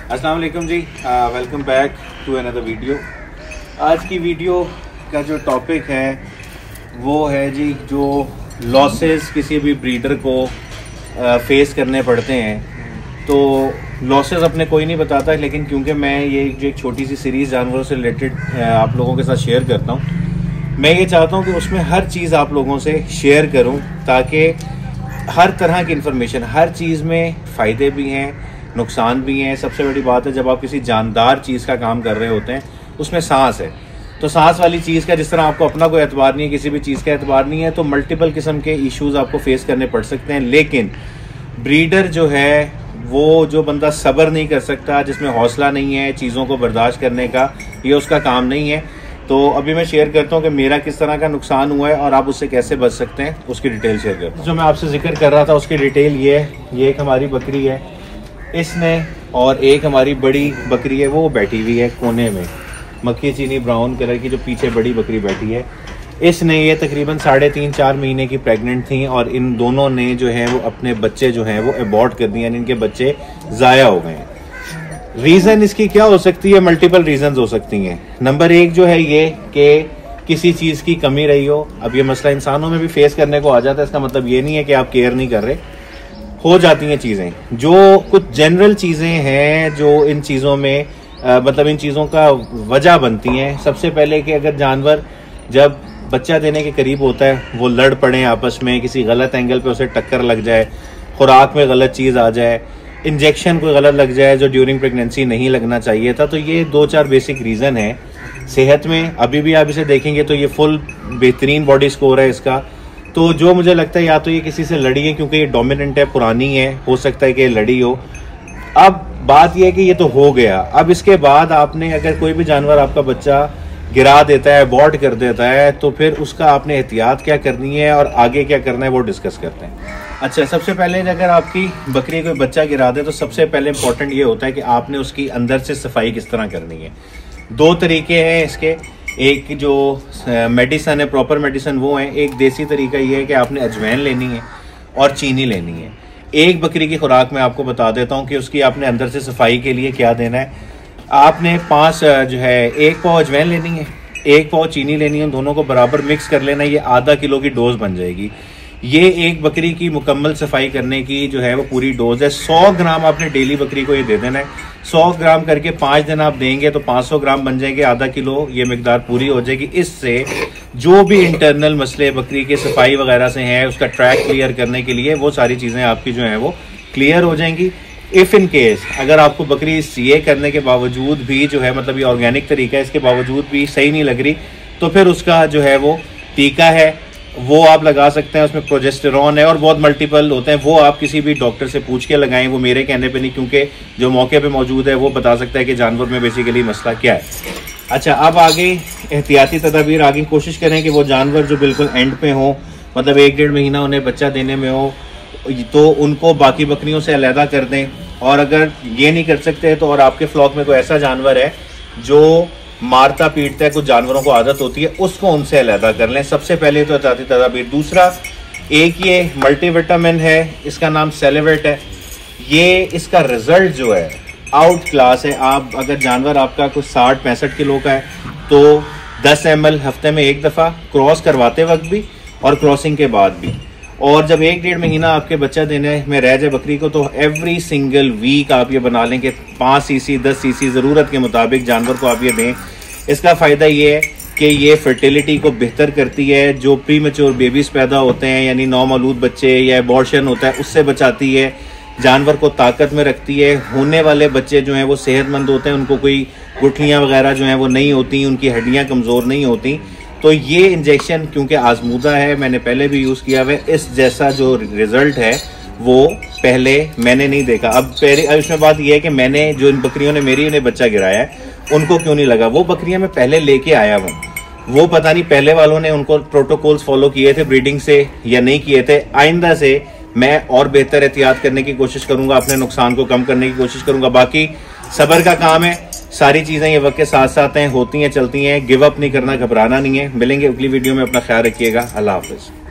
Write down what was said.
अस्सलाम वालेकुम जी, welcome back to another video. आज की वीडियो का जो टॉपिक है वो है जी, जो लॉसेस किसी भी ब्रीडर को फेस करने पड़ते हैं। तो लॉसेस अपने कोई नहीं बताता, लेकिन क्योंकि मैं ये जो एक छोटी सी सीरीज़ जानवरों से रिलेटेड आप लोगों के साथ शेयर करता हूँ, मैं ये चाहता हूँ कि उसमें हर चीज़ आप लोगों से शेयर करूँ ताकि हर तरह की इन्फॉर्मेशन, हर चीज़ में फ़ायदे भी हैं, नुकसान भी हैं। सबसे बड़ी बात है, जब आप किसी जानदार चीज़ का काम कर रहे होते हैं उसमें सांस है, तो सांस वाली चीज़ का जिस तरह आपको अपना कोई एतबार नहीं है, किसी भी चीज़ का एतबार नहीं है, तो मल्टीपल किस्म के इश्यूज़ आपको फेस करने पड़ सकते हैं। लेकिन ब्रीडर जो है, वो जो बंदा सब्र नहीं कर सकता, जिसमें हौसला नहीं है चीज़ों को बर्दाश्त करने का, ये उसका काम नहीं है। तो अभी मैं शेयर करता हूँ कि मेरा किस तरह का नुकसान हुआ है और आप उससे कैसे बच सकते हैं, उसकी डिटेल शेयर करता हूँ। जो मैं आपसे जिक्र कर रहा था उसकी डिटेल ये है। ये एक हमारी बकरी है, इसने, और एक हमारी बड़ी बकरी है वो बैठी हुई है कोने में, मक्खी चीनी ब्राउन कलर की जो पीछे बड़ी बकरी बैठी है। इसने ये तकरीबन 3.5-4 महीने की प्रेग्नेंट थी और इन दोनों ने जो है वो अपने बच्चे जो हैं वो अबॉर्ट कर दिए, यानी इनके बच्चे ज़ाया हो गए हैं। रीज़न इसकी क्या हो सकती है? मल्टीपल रीजंस हो सकती हैं। नंबर 1 जो है ये कि किसी चीज़ की कमी रही हो। अब ये मसला इंसानों में भी फेस करने को आ जाता है, इसका मतलब ये नहीं है कि आप केयर नहीं कर रहे, हो जाती हैं चीज़ें। जो कुछ जनरल चीज़ें हैं जो इन चीज़ों में मतलब इन चीज़ों का वजह बनती हैं। सबसे पहले कि अगर जानवर जब बच्चा देने के करीब होता है वो लड़ पड़े आपस में, किसी गलत एंगल पे उसे टक्कर लग जाए, खुराक में गलत चीज़ आ जाए, इंजेक्शन कोई गलत लग जाए जो ड्यूरिंग प्रेगनेंसी नहीं लगना चाहिए था। तो ये 2-4 बेसिक रीज़न है सेहत में। अभी भी आप इसे देखेंगे तो ये फुल बेहतरीन बॉडी स्कोर है इसका। तो जो मुझे लगता है या तो ये किसी से लड़ी है, क्योंकि ये डोमिनेंट है, पुरानी है, हो सकता है कि ये लड़ी हो। अब बात यह है कि ये तो हो गया। अब इसके बाद आपने, अगर कोई भी जानवर आपका बच्चा गिरा देता है, अबॉर्ट कर देता है, तो फिर उसका आपने एहतियात क्या करनी है और आगे क्या करना है वो डिस्कस करते हैं। अच्छा, सबसे पहले अगर आपकी बकरी कोई बच्चा गिरा दे तो सबसे पहले इंपॉर्टेंट ये होता है कि आपने उसकी अंदर से सफाई किस तरह करनी है। 2 तरीके हैं इसके। एक जो मेडिसन है, प्रॉपर मेडिसन, वो है। एक देसी तरीका ये है कि आपने अजवाइन लेनी है और चीनी लेनी है। एक बकरी की खुराक में आपको बता देता हूँ कि उसकी आपने अंदर से सफाई के लिए क्या देना है। आपने 1 पाव अजवाइन लेनी है, 1 पाव चीनी लेनी है, दोनों को बराबर मिक्स कर लेना है। ये आधा किलो की डोज बन जाएगी। ये एक बकरी की मुकम्मल सफाई करने की जो है वो पूरी डोज है। 100 ग्राम आपने डेली बकरी को ये दे देना है। 100 ग्राम करके 5 दिन आप देंगे तो 500 ग्राम बन जाएंगे, आधा किलो ये मिकदार पूरी हो जाएगी। इससे जो भी इंटरनल मसले बकरी के सफाई वगैरह से हैं, उसका ट्रैक क्लियर करने के लिए वो सारी चीज़ें आपकी जो है वो क्लियर हो जाएंगी। इफ़ इन केस अगर आपको बकरी ये करने के बावजूद भी जो है, मतलब ये ऑर्गेनिक तरीका है, इसके बावजूद भी सही नहीं लग रही, तो फिर उसका जो है वो टीका है वो आप लगा सकते हैं। उसमें प्रोजेस्टेरॉन है और बहुत मल्टीपल होते हैं, वो आप किसी भी डॉक्टर से पूछ के लगाएं। वो मेरे कहने पे नहीं, क्योंकि जो मौके पे मौजूद है वो बता सकता है कि जानवर में बेसिकली मसला क्या है। अच्छा, अब आगे एहतियाती तदाबीर, आगे कोशिश करें कि वो जानवर जो बिल्कुल एंड पे हो, मतलब 1-1.5 महीना उन्हें बच्चा देने में हो, तो उनको बाकी बकरियों से अलहदा कर दें। और अगर ये नहीं कर सकते तो, और आपके फ्लॉक में कोई ऐसा जानवर है जो मारता पीटता है, कुछ जानवरों को आदत होती है, उसको उनसे अलहदा कर लें। सबसे पहले तो एहतियाती तदाबीर। दूसरा, एक ये मल्टीविटामिन है, इसका नाम सेलेवेट है। ये इसका रिजल्ट जो है आउट क्लास है। आप अगर जानवर आपका कुछ 60-65 किलो का है तो 10 ml हफ्ते में 1 दफ़ा, क्रॉस करवाते वक्त भी और क्रॉसिंग के बाद भी। और जब 1-1.5 महीना आपके बच्चा देने में रह जाए बकरी को, तो एवरी सिंगल वीक आप ये बना लें कि 5 cc 10 cc ज़रूरत के मुताबिक जानवर को आप ये दें। इसका फ़ायदा ये है कि ये फर्टिलिटी को बेहतर करती है। जो प्री मैच्योर बेबीज़ पैदा होते हैं, यानी नौमौलूद बच्चे या अबॉर्शन होता है, उससे बचाती है। जानवर को ताकत में रखती है। होने वाले बच्चे जो हैं वो सेहतमंद होते हैं, उनको कोई गुठलियाँ वगैरह जो हैं वो नहीं होती, उनकी हड्डियाँ कमज़ोर नहीं होती। तो ये इंजेक्शन क्योंकि आजमूदा है, मैंने पहले भी यूज़ किया हुआ है, इस जैसा जो रिजल्ट है वो पहले मैंने नहीं देखा। अब इसमें बात यह है कि मैंने, जो इन बकरियों ने मेरी उन्हें बच्चा गिराया है, उनको क्यों नहीं लगा। वो बकरियां मैं पहले लेके आया हूँ, वो पता नहीं पहले वालों ने उनको प्रोटोकॉल्स फॉलो किए थे ब्रीडिंग से या नहीं किए थे। आइंदा से मैं और बेहतर एहतियात करने की कोशिश करूंगा, अपने नुकसान को कम करने की कोशिश करूंगा। बाकी सब्र का काम है, सारी चीज़ें ये वक्त के साथ साथ हैं, होती हैं, चलती हैं। गिव अप नहीं करना, घबराना नहीं है। मिलेंगे अगली वीडियो में, अपना ख्याल रखिएगा। अल्लाह हाफिज़।